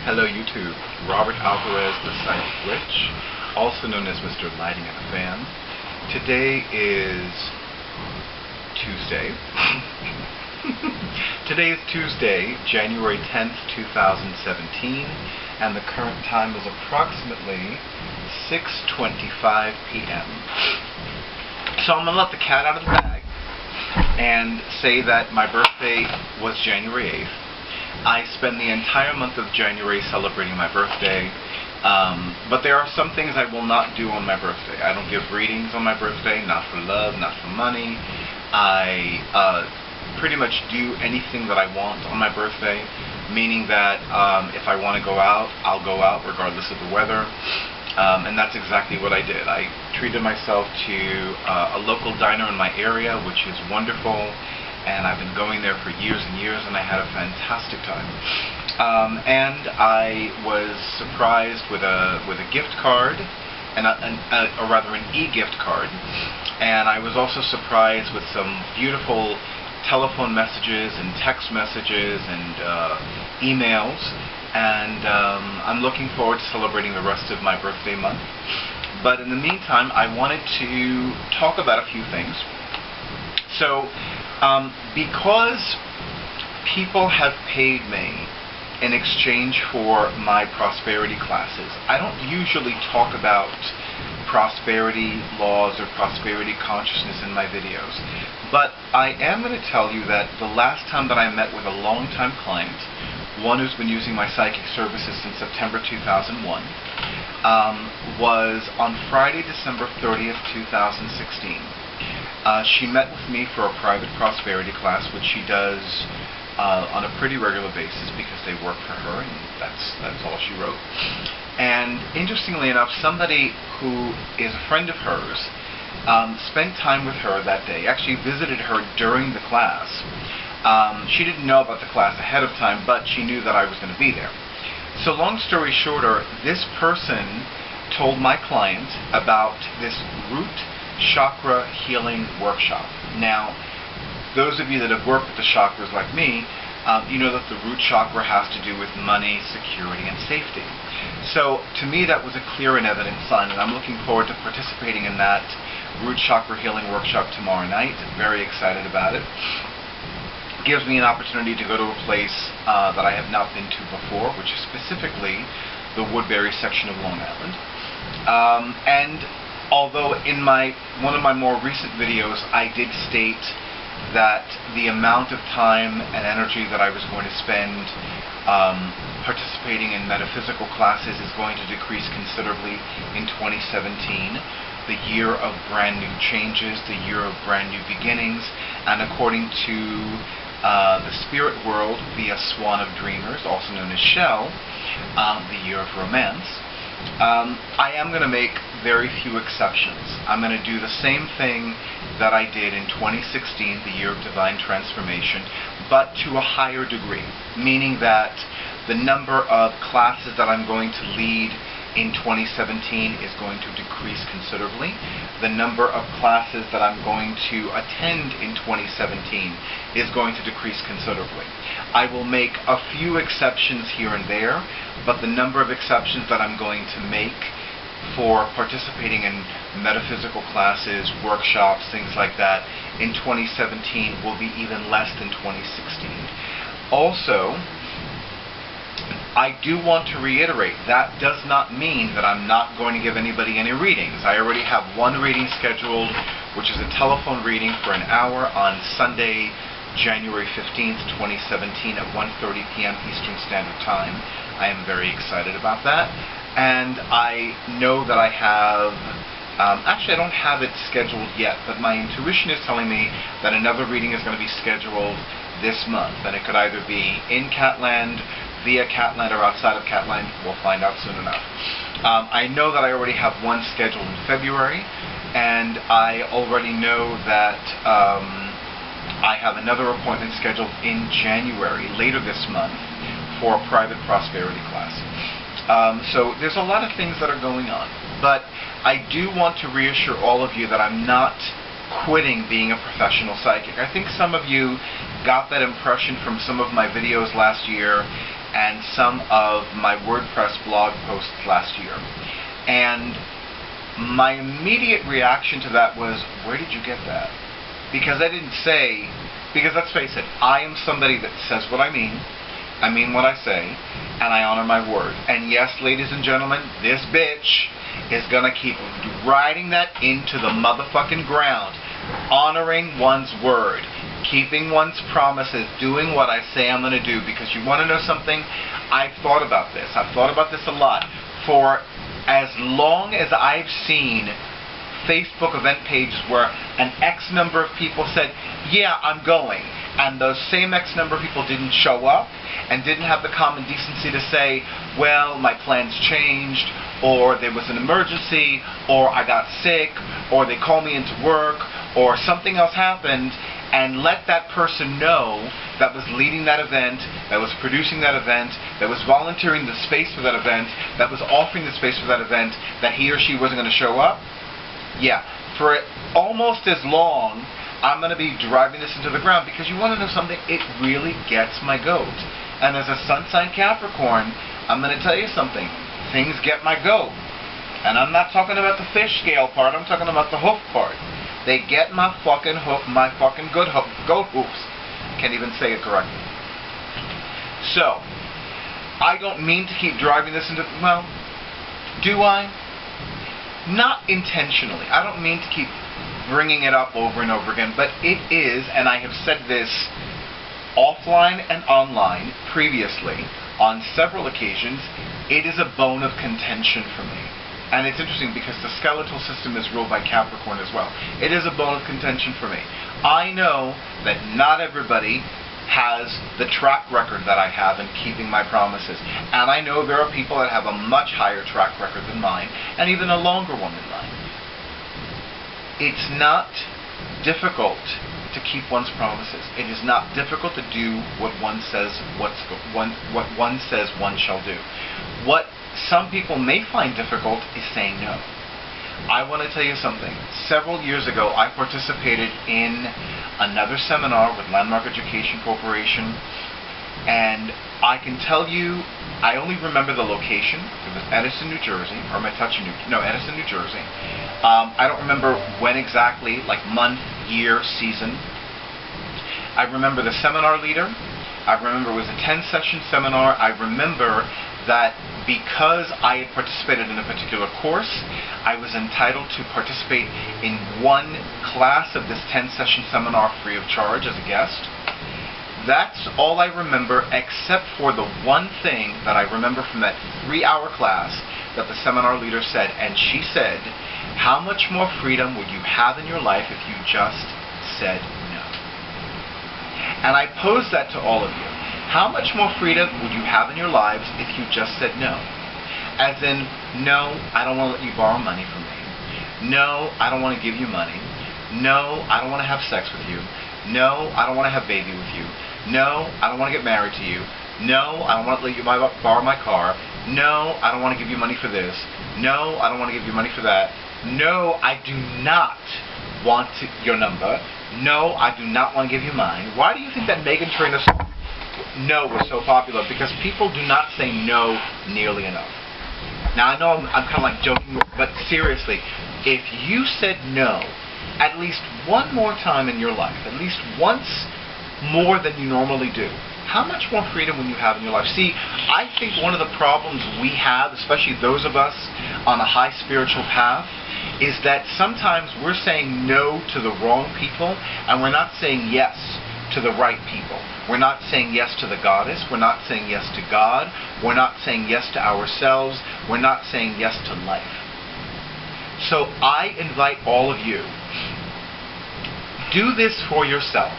Hello YouTube, Robert Alvarez, the Psychic Witch, also known as Mr. Lighting and a Fan. Today is Tuesday. Today is Tuesday, January 10th, 2017, and the current time is approximately 6:25 p.m. So I'm going to let the cat out of the bag and say that my birthday was January 8th. I spend the entire month of January celebrating my birthday, but there are some things I will not do on my birthday. I don't give readings on my birthday, not for love, not for money. I pretty much do anything that I want on my birthday, meaning that if I want to go out, I'll go out regardless of the weather. And that's exactly what I did. I treated myself to a local diner in my area, which is wonderful, and I've been going there for years and years, and I had a fantastic time. And I was surprised with a gift card, or rather an e-gift card, and I was also surprised with some beautiful telephone messages and text messages and emails. And I'm looking forward to celebrating the rest of my birthday month. But in the meantime, I wanted to talk about a few things. So, because people have paid me in exchange for my prosperity classes, I don't usually talk about prosperity laws or prosperity consciousness in my videos. But I am going to tell you that the last time that I met with a long-time client, one who's been using my psychic services since September 2001, was on Friday, December 30th, 2016. She met with me for a private prosperity class, which she does on a pretty regular basis because they work for her, and that's all she wrote. And interestingly enough, somebody who is a friend of hers spent time with her that day, actually visited her during the class. She didn't know about the class ahead of time, but she knew that I was going to be there. So long story shorter, this person told my client about this root chakra healing workshop. Now, those of you that have worked with the chakras like me, you know that the root chakra has to do with money, security, and safety. So to me that was a clear and evident sign, and I'm looking forward to participating in that root chakra healing workshop tomorrow night. I'm very excited about it. It gives me an opportunity to go to a place that I have not been to before, which is specifically the Woodbury section of Long Island. And although in one of my more recent videos I did state that the amount of time and energy that I was going to spend participating in metaphysical classes is going to decrease considerably in 2017, the year of brand new changes, the year of brand new beginnings, and according to the spirit world via Swanofdreamers, also known as Shell, the year of romance. I am going to make very few exceptions. I'm going to do the same thing that I did in 2016, the year of divine transformation, but to a higher degree, meaning that the number of classes that I'm going to lead in 2017 is going to decrease considerably. The number of classes that I'm going to attend in 2017 is going to decrease considerably. I will make a few exceptions here and there, but the number of exceptions that I'm going to make for participating in metaphysical classes, workshops, things like that in 2017 will be even less than 2016. Also, I do want to reiterate, that does not mean that I'm not going to give anybody any readings. I already have one reading scheduled, which is a telephone reading for an hour on Sunday, January 15th, 2017 at 1:30 p.m. Eastern Standard Time. I am very excited about that. And I know that I have, actually I don't have it scheduled yet, but my intuition is telling me that another reading is going to be scheduled this month. And it could either be in Catland, via Catland, or outside of Catland. We'll find out soon enough. I know that I already have one scheduled in February, and I already know that I have another appointment scheduled in January, later this month, for a private prosperity class. So there's a lot of things that are going on, but I do want to reassure all of you that I'm not quitting being a professional psychic. I think some of you got that impression from some of my videos last year, and some of my WordPress blog posts last year. And my immediate reaction to that was, where did you get that? Because I didn't say, because let's face it, I am somebody that says what I mean what I say, and I honor my word. And yes, ladies and gentlemen, this bitch is gonna keep riding that into the motherfucking ground. Honoring one's word, keeping one's promises, doing what I say I'm gonna do. Because you wanna know something? I've thought about this. I've thought about this a lot. For as long as I've seen Facebook event pages where an X number of people said, yeah, I'm going, and those same X number of people didn't show up and didn't have the common decency to say, well, my plans changed, or there was an emergency, or I got sick, or they called me into work, or something else happened, and let that person know that was leading that event, that was producing that event, that was volunteering the space for that event, that was offering the space for that event, that he or she wasn't going to show up. Yeah, for almost as long, I'm going to be driving this into the ground, because you want to know something? It really gets my goat. And as a sun sign Capricorn, I'm going to tell you something. Things get my goat. And I'm not talking about the fish scale part, I'm talking about the hoof part. They get my fucking hoof, my fucking goat hoofs. Can't even say it correctly. So, I don't mean to keep driving this into, well, do I? Not intentionally. I don't mean to keep bringing it up over and over again, but it is, and I have said this offline and online previously on several occasions, it is a bone of contention for me. And it's interesting because the skeletal system is ruled by Capricorn as well. It is a bone of contention for me. I know that not everybody has the track record that I have in keeping my promises. And I know there are people that have a much higher track record than mine, and even a longer one than mine. It's not difficult to keep one's promises. It is not difficult to do what one says what one says one shall do. What some people may find difficult is saying no. I want to tell you something. Several years ago, I participated in another seminar with Landmark Education Corporation, and I can tell you, I only remember the location. It was Edison, New Jersey, or Edison, New Jersey. I don't remember when exactly, like month, year, season. I remember the seminar leader. I remember it was a 10-session seminar. I remember that because I had participated in a particular course, I was entitled to participate in one class of this 10-session seminar free of charge as a guest. That's all I remember, except for the one thing that I remember from that 3-hour class that the seminar leader said, and she said, how much more freedom would you have in your life if you just said no? And I posed that to all of you. How much more freedom would you have in your lives if you just said no? As in, no, I don't want to let you borrow money from me. No, I don't want to give you money. No, I don't want to have sex with you. No, I don't want to have a baby with you. No, I don't want to get married to you. No, I don't want to let you borrow my car. No, I don't want to give you money for this. No, I don't want to give you money for that. No, I do not want your number. No, I do not want to give you mine. Why do you think that Meghan Trainor's no was so popular? Because people do not say no nearly enough. Now, I know I'm kind of like joking, but seriously, if you said no at least one more time in your life, at least once more than you normally do, how much more freedom will you have in your life? See, I think one of the problems we have, especially those of us on a high spiritual path, is that sometimes we're saying no to the wrong people, and we're not saying yes to the right people. We're not saying yes to the goddess. We're not saying yes to God. We're not saying yes to ourselves. We're not saying yes to life. So I invite all of you, do this for yourself,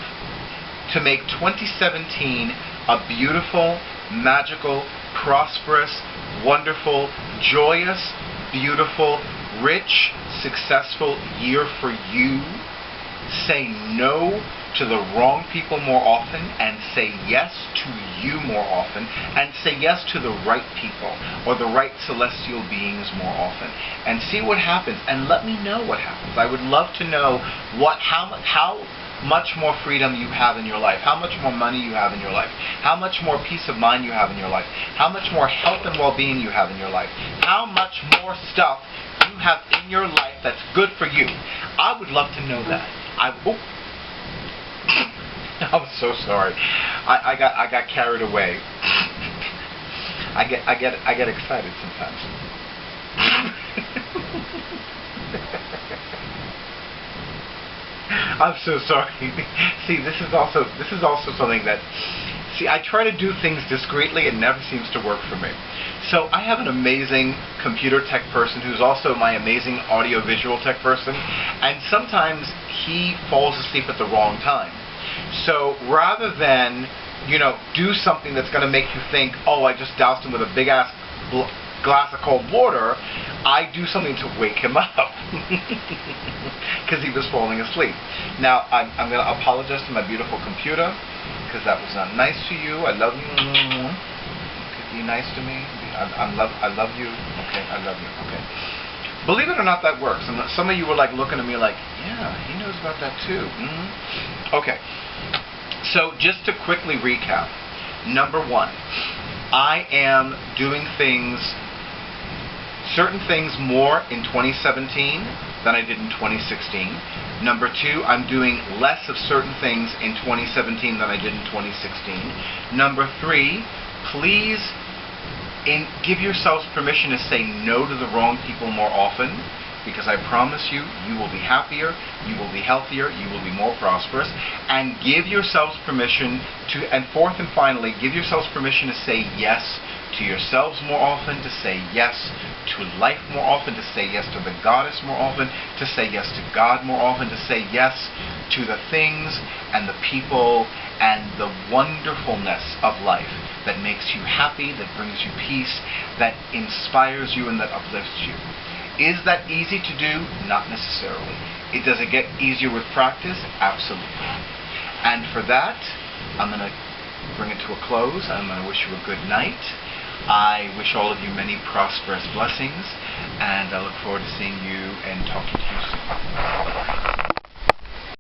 to make 2017 a beautiful, magical, prosperous, wonderful, joyous, beautiful, rich, successful year for you. Say no to the wrong people more often, and say yes to you more often, and say yes to the right people or the right celestial beings more often, and see what happens, and let me know what happens. I would love to know how much more freedom you have in your life, how much more money you have in your life, how much more peace of mind you have in your life, how much more health and well-being you have in your life, how much more stuff you have in your life that's good for you. I would love to know that. I'm so sorry. I got carried away. I get excited sometimes. I'm so sorry. See, this is also something that, I try to do things discreetly. It never seems to work for me. So I have an amazing computer tech person who's also my amazing audio-visual tech person, and sometimes he falls asleep at the wrong time. So rather than, do something that's going to make you think, oh, I just doused him with a big-ass glass of cold water, I do something to wake him up because he was falling asleep. Now, I'm going to apologize to my beautiful computer because that was not nice to you. I love you. Okay, be nice to me. I love you. Okay, I love you. Okay. Believe it or not, that works. And some of you were like looking at me like, yeah, he knows about that too. Okay. So just to quickly recap. Number one, I am doing certain things more in 2017 than I did in 2016. Number two, I'm doing less of certain things in 2017 than I did in 2016. Number three, please give yourselves permission to say no to the wrong people more often, because I promise you, you will be happier, you will be healthier, you will be more prosperous. And give yourselves permission to, and fourth and finally, give yourselves permission to say yes to yourselves more often, to say yes to life more often, to say yes to the goddess more often, to say yes to God more often, to say yes to the things and the people and the wonderfulness of life that makes you happy, that brings you peace, that inspires you and that uplifts you. Is that easy to do? Not necessarily. Does it get easier with practice? Absolutely. And for that, I'm going to bring it to a close. I'm going to wish you a good night. I wish all of you many prosperous blessings, and I look forward to seeing you and talking to you soon.